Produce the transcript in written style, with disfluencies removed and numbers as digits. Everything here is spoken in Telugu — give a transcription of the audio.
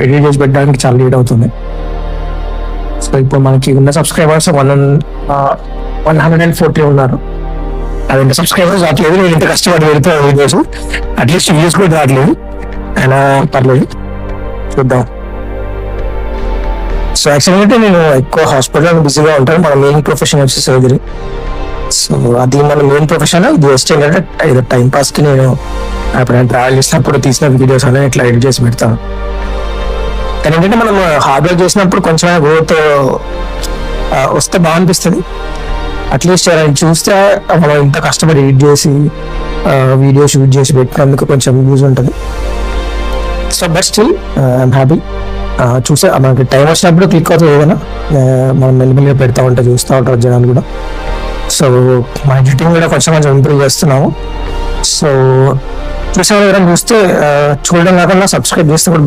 ఎడిట్ చేసి పెట్టడానికి చాలా లేట్ అవుతుంది. సో ఇప్పుడు మనకి ఉన్న సబ్స్క్రైబర్స్ 140 ఉన్నారు. అదంటే సబ్స్క్రైబర్స్ రావట్లేదు, నేను ఇంత కష్టపడి పెడతాను వీడియోస్, అట్లీస్ట్ వ్యూస్ కూడా రావట్లేదు. అయినా పర్లేదు, చూద్దాం. సో యాక్చువల్గా అయితే నేను ఎక్కువ హాస్పిటల్లో బిజీగా ఉంటాను. మన మెయిన్ ప్రొఫెషన్ వచ్చి సర్జరీ. సో అది మన మెయిన్ ప్రొఫెషన్. జస్ట్ ఏంటంటే ఏదో టైం పాస్కి నేను ఎప్పుడైనా ట్రావెల్ చేసినప్పుడు తీసిన వీడియోస్ అనేది ఇట్లా ఎడిట్ చేసి పెడతాను. కానీ ఏంటంటే మనం హార్డ్ వర్క్ చేసినప్పుడు కొంచెం గ్రోత్ వస్తే బాగా అనిపిస్తుంది. అట్లీస్ట్ చూస్తే మనం ఇంత కష్టపడి ఎడిట్ చేసి వీడియో షూట్ చేసి పెట్టినందుకు కొంచెం యూజ్ ఉంటుంది. So but still I'm happy. చూసే మనకి టైం వచ్చినప్పుడు క్లిక్ అవుతుంది ఏదైనా, మనం మెల్లిమెల్లిగా పెడతా ఉంటే చూస్తూ ఉంటారు జనాలు కూడా. సో మా ఎడిటింగ్ కూడా కొంచెం ఇంప్రూవ్ చేస్తున్నాము. సో చూసే ఎవరైనా చూస్తే చూడడం కాకుండా సబ్స్క్రైబ్ చేస్తే కూడా